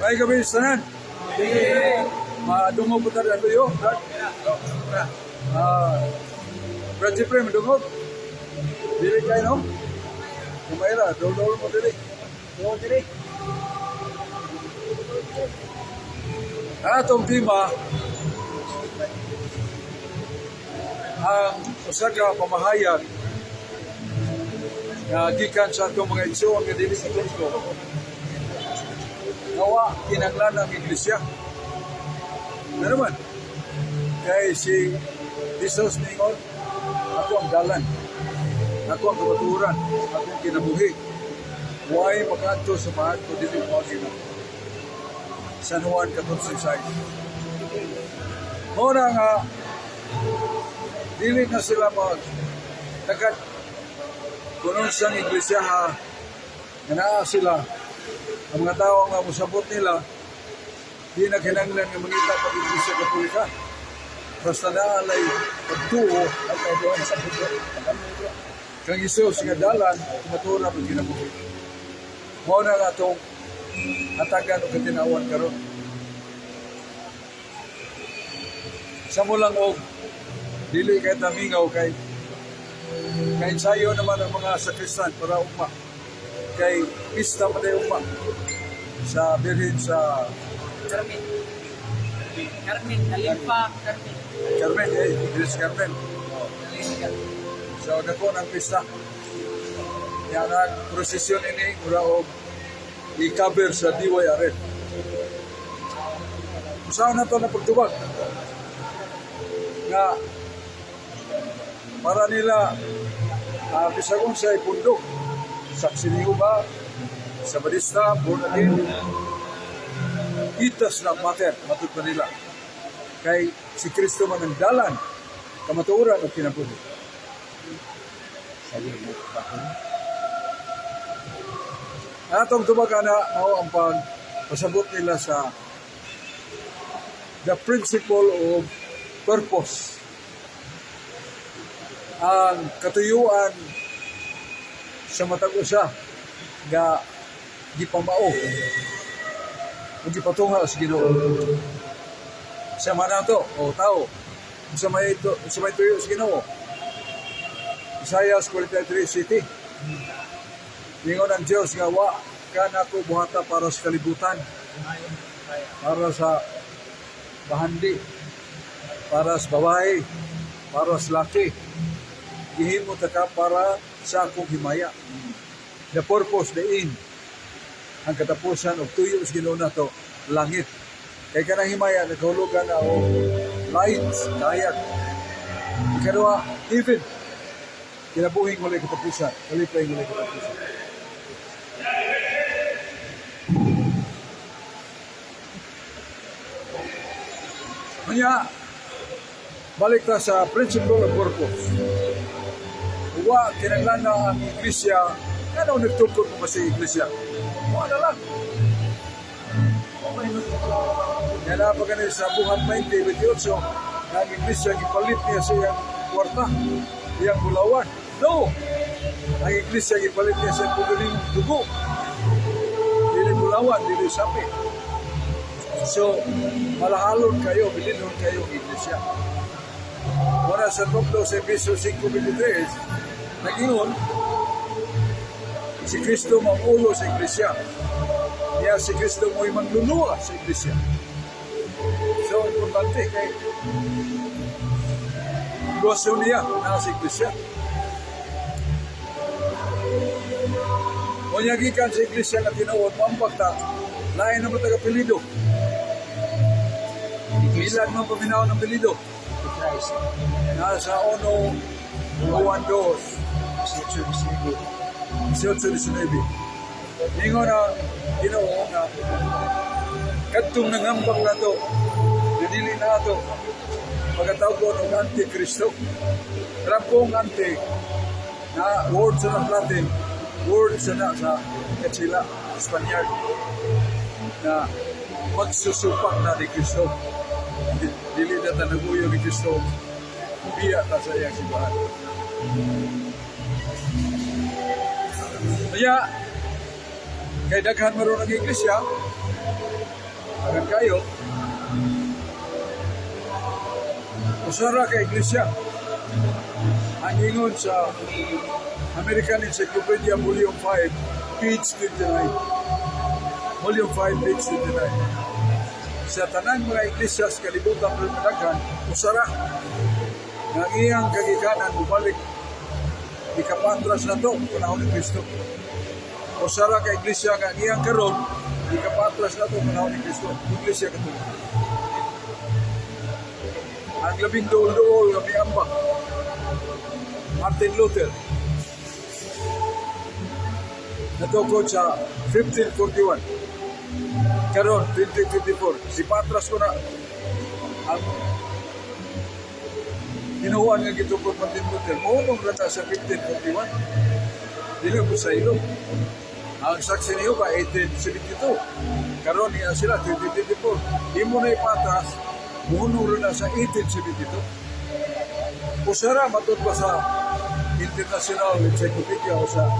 May gabi sanan. Madungog po tayo video. Brad Jeffrey, madungog. Dili kayo, no? Kumaira, dolo mo dili. Dolo dili. Atong tema, ang usa ka pamahayag na gikan sa atong mga igsoon nga dili sa Kristo. Nawa kinahanglan ang iglesia. Ano naman? Kay si Jesus ningon, ako ang dalan, ako ang kamaturan, ako ang kinabuhi. Huwag makanto sa mahal ko dili mo ginoo. San Juan 14:6. Muna nga, dili na sila tagat kunon sa iglesia ha, nga sila, ang mga tao nga musabot nila, di na kinanglan nga mangita pag iglesia katolika. Basta naalay pagtuo at kailangan sa puto. Kang Isus nga dalan, kumatura pag kinabuhi. Muna nga itong hatagan o katinawan karon. Sa mulang og dili kay tamingaw kay ensayo naman ang mga sakristan para ugma. Kay pista pa tayo ugma sa birhen sa Carmen, Kalimpa, Carmen, Idris Carmen. So dako ng pista. Yan ang prosesyon ini mura og i-cover sa DYRF. Usahan na ito na pagtubag nga para nila bisagong sa ipundok sa Siniuba, sa Badista, born again, itas na mater, matut na nila. Kay si Kristo man ang dalan, kamaturan o kinabuhi. Atong tubaga na mao ang pasabot nila sa the principle of purpose. Ang katuyuan sa matag usa nga gipamao o gipatunga sa Ginoo. Sa manato o tao sa may tuyo sa Ginoo. Isaiah 43:7. Ingon ang Diyos nga wa ka na ko buhata para sa kalibutan, para sa bahandi, para sa babae, para sa laki. Gihimo ta ka para sa akong himaya. The purpose, the end, ang katapusan og tuyo sa Ginoo nato, langit. Kay kanang himaya nagahulugan na o light, kayat. Ikaduha, even kinabuhing walay katapusan, kalipay walay katapusan. Kanya, balik na sa principle of purpose. Uwa, kinanglan na ang iglesia, ano nagtukod mo ba sa iglesia? Uwa na lang. Yan na pa ganun sa buhat 2028, na ang iglesia, gipalit niya sa iyang kwarta, iyang bulawan. No! Ang iglesia, gipalit niya sa puguling dugo. Dili bulawan, dili sapi. So, malahalon kayo, bilinon kayo ang iglesia. Wala sa toklo sa Efesios 5:23, nag-ingon, si Kristo mag-ulo sa iglesia. Kaya si Kristo mo'y manluluwa sa iglesia. So, importante kay luwasyon niya na sa iglesia. O gikan sa iglesia na tinuod, maambag na, lain naman taga-pilido. Ilan mo paminaw ng pilido? Christ. Nasa 1, 2, 18-19. Ingo na, Ginoo na, kadtong nangambang na to, dili na ito, pagkatawag ko ng anti-Kristo. Rapong anti, na word sa Latin, word sa Katsila, Spaniard, na magsusupak na ni Kristo. Dili na tanaguyo ni Kristo, biya na sa iyang simbahan. Kaya, kay daghan maroon ang iglesia, padayo, usara ka iglesia. Ang ingon sa American Encyclopedia Volume 5, page 29. Volume 5, page 29. Sa tanang mga iglesia sa kalibutan ng Pilipinas, usara ng iyang kagikanan bumalik ikapatras na to panahon ni Kristo. Usara ka iglesia nga iyang karon ikapatras na to panahon ni Kristo. Iglesia Katolika. Ang labing dool-dool na miamba, Martin Luther, natukod sa 1541. Karon 2024, si patras ko na ang hinuwan nga gitukod Martin Luther. Muhunong rata sa 1541. Dili ko sa ilo. Ang saksi niyo ba 1872. Karon niya sila 2024. Imo na ipatras, muhunong rata sa 1872. Usara matod ba sa International Encyclopedia o sa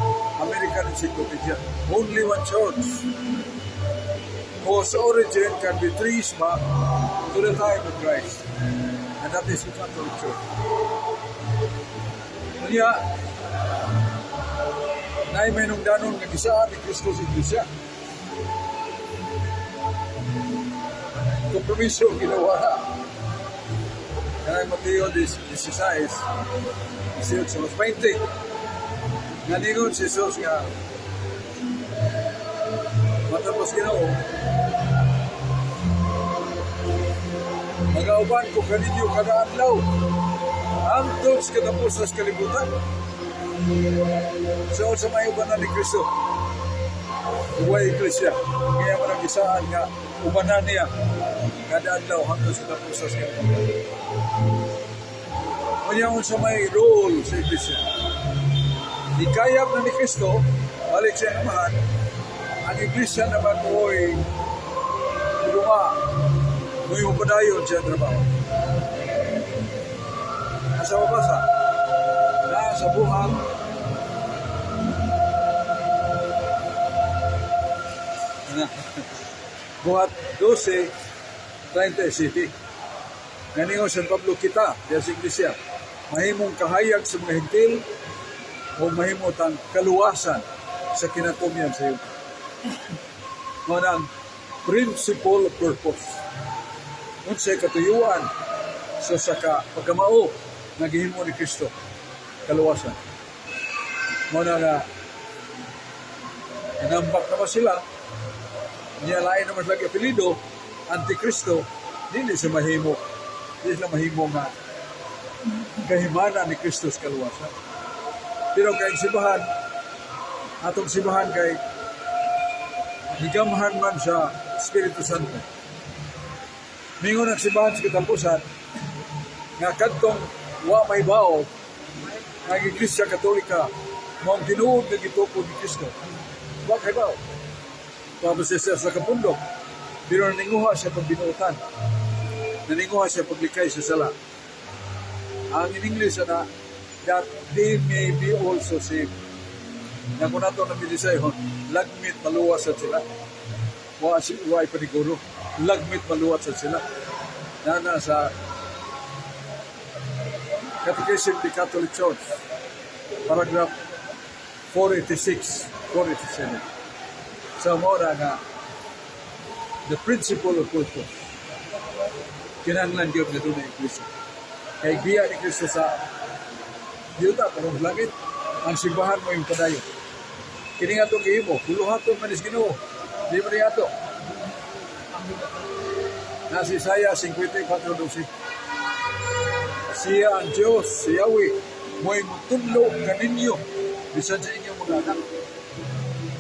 American Encyclopedia. Only one church whose origin can be traced back to the time of Christ. And that is the Catholic Church. Kaya, naay may nung danon nga gisaan ni Kristo sa Iglesia. Kompromiso ginawa na. Kaya Mateo 16, 18-20. Nalingon si Jesus nga matapos Ginoo, magauban ko kaninyo kada adlaw hangtod sa katapusan sa kalibutan. So sa may ubanan ni Kristo, buhay Iglesia, kaya marang isaan nga ubanan niya kada adlaw hangtod sa katapusan sa kalibutan. Manyaon sa may role sa Iglesia. Ikayap na ni Kristo, balik siya naman, ang Iglesia naman mo'y mo'y mapadayon siya trabaho. Nasa mabasa, nasa buhang, buhat 12:37. Nganingon San Pablo kita, diya sa Iglesia, mahimong kahayag sa mga hintil, o mahimong tang kaluwasan sa kinatumyan sa iyo. Manang principle of purpose. Unsay katuyuan sa pagkamao naghimo ni Kristo kaluwasan. Muna nga nambak naman sila, niya lain naman lagi apelido, Antikristo, hindi sila mahimo nga kahimana ni Kristo sa kaluwasan. Pero kay sibahan, atong sibahan kay higamhan man sa Espiritu Santo. Mingon ang sibahan sa katapusan, nga kadtong wa may bao, nga Iglesia Katolika, mong tinuod na gitupo ni Kristo. Wa kay bao. Tapos siya sa kapundok, pero naninguha siya pagbinuutan. Naninguha siya paglikay sa sala. Ang in English na, that they may be also saved. Nga kung nato na milisayhon, lagmit maluwas at sila. Wa ipaniguro, lagmit maluwas at sila. Na sa Catechism of the Catholic Church, paragraph 486, 487. Sa mora nga, the principle of purpose. Kinahanglan yun na doon na Iglesia. Kaya biya ni Kristo sa yuta, parang langit, ang simbahan mo yung padayo. Kini nga itong gihimo, puluhaton manis Ginoo, di mo niya ito. Nasa Isaiah 54:12. Siya ang Diyos, si Yahweh, mo'y mutudlo kaninyo, bisan sa inyong mga anak.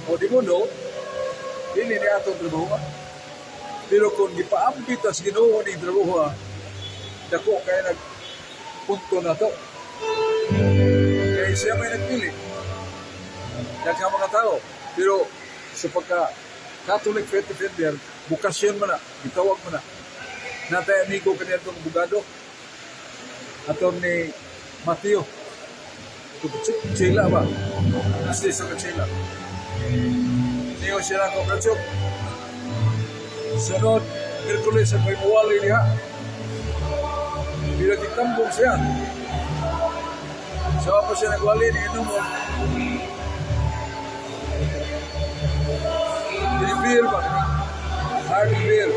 O di mo no, hindi niya itong trabaho. Pero kung gipaambit as Ginoo ni trabaho, dako kaya nagpunto na to. Kaya siya may nagpili. Daghang mga tao. Pero sa pagka-Catholic Faith Defender, bukasyon mo na, itawag mo na. Natay amigo kanina itong abogado, Atty. Mateo. Chila ba? Nasi sa Chila. Niyo siya ng kooperasyon. Sunod, Merkulis ang may muwali niya. Bila ditambong siya. So ako siya nagwali ni inom mo. Beer ba? Hard beer.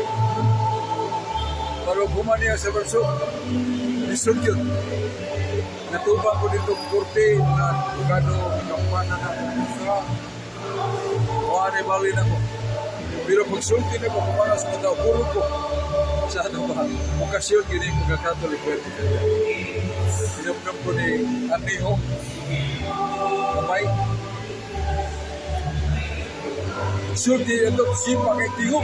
Pero bumaniya sa verso. Lisod yun. Natubang ko dito kurti na bugado kampana na sa wala bali na ko. Pero pagsulti na ko kumana sa mga puro ko. Sa ano ba? Okasyon gini mga Catholic pwede. Pinapnam ko ni Aniho. Kamay. Sulti ito sipa kay Tigo.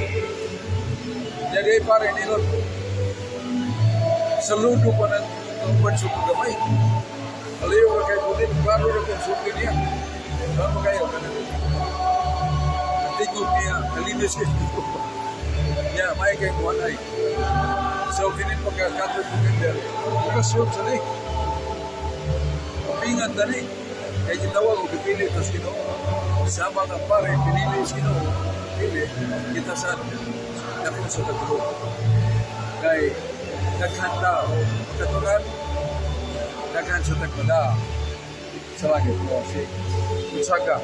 Jadi pare ni Lord. Saludo pa ng banso ko gamay. Aliyo na kay Budin, baro na kong sulti niya. Saan mo kayo? Tingog niya, nalinis kayo. Ya, may kayo kuhanay. So, kinin pagkakatod ko kinder. Okasyon sa ni. Pingan na ni. Kaya gitawag ko pipili ito sino. Sama ng pare, pinili sino. Pili, kita sa nakon sa tatlo. Kaya, naghanda o katuran, naghan sa tagpada sa langit mo si Gonzaga.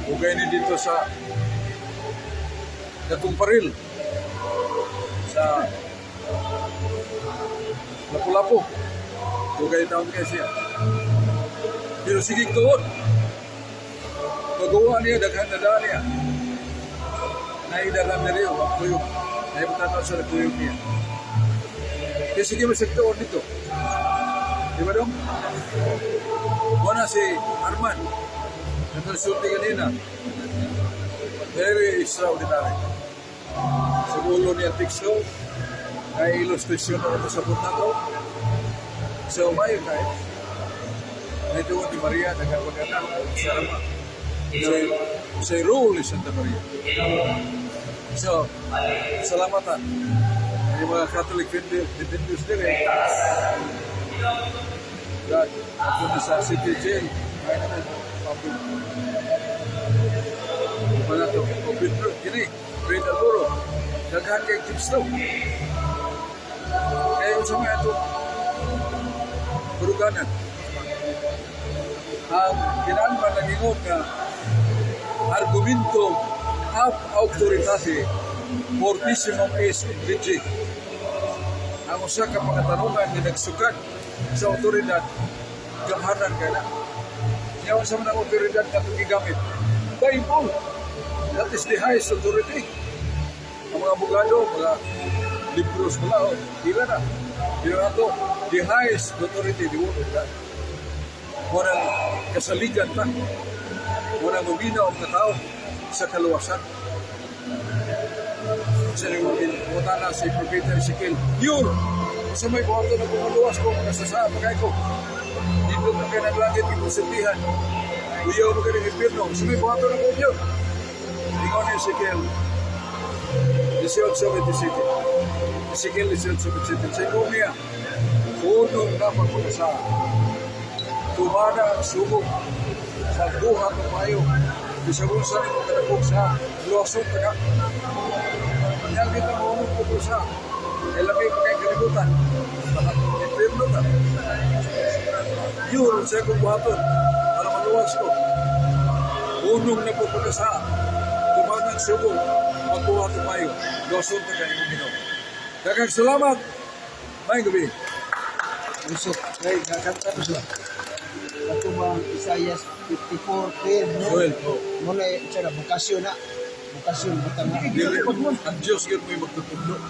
Ugay ni dito sa Datong Paril sa Lapu-Lapu. Ugay taon kayo siya. Pero sige tuon. Magawa niya, daghan na daan niya. Naidagan na rin, wakuyog. Naibutanaw sa nakuyog niya. Kaya sige masagtaon dito. Di ba dong? Muna si Arman. Nagkasulti kanina. Very extraordinary. Sa ulo niya tikso. Kaya ilustrasyon na ito sa punta ko. Sa umayo kaya. Ito ni Maria. Nagkapagana. Sa Arman. Sa role ni Santa Maria. So, salamatan. Yung mga Catholic defenders din eh. Dan ako na sa City Jail. Kaya naman, mga ito, open road, gini, Great Alboro. Daghan kay tips to. Kaya yung sa mga ito, Buruganan. Ang kinanman nag-ingon na argumento ab autoritate fortissimum est legi. Ang usa ka pagkatanungan nga nagsukat sa otoridad, gahanan ka na. Yawan sa mga otoridad na ito gigamit. Bible, that is the highest authority. Ang mga abogado, mga libros pala, ila na. Pero ito, the highest authority, the word of God. Munang kasaligan ta. Munang maminaw ang katao sa kaluwasan. Sa nangutana si Propeta Ezekiel, Yur! Sa may buhato na kumaluwas ko, magkasasaan, magkay ko. Dito na kayo naglangit, ikonsultihan. Uyaw mo kayo ng impirno. Sa may buhato na ko yun. Ingon ni Ezekiel, 18:27. Ezekiel 18:27. Sa ingon niya, unong na pagpagkasaan. Tumana ang sumog sa buhat ng mayo. Isabon sa nimo kadagog sa luwasong taga. Yang kita mau pupul sa. Elami pakai keributan. Impirno ka. Yun, saya kubuhaton. Para maluwas ko. Unong na pupagkasa. Tumana ang sumog. Magbuhat ng mayo. Luwasong taga yung ginaw. Dagang salamat. May gabi. Usok. Ay, nakanta na siya. Ito ba Isaiah 54:10 no? Joel, Muna siya na bukasyon na. Bukasyon butang na. Dili, ang Diyos yun may magtutuglo.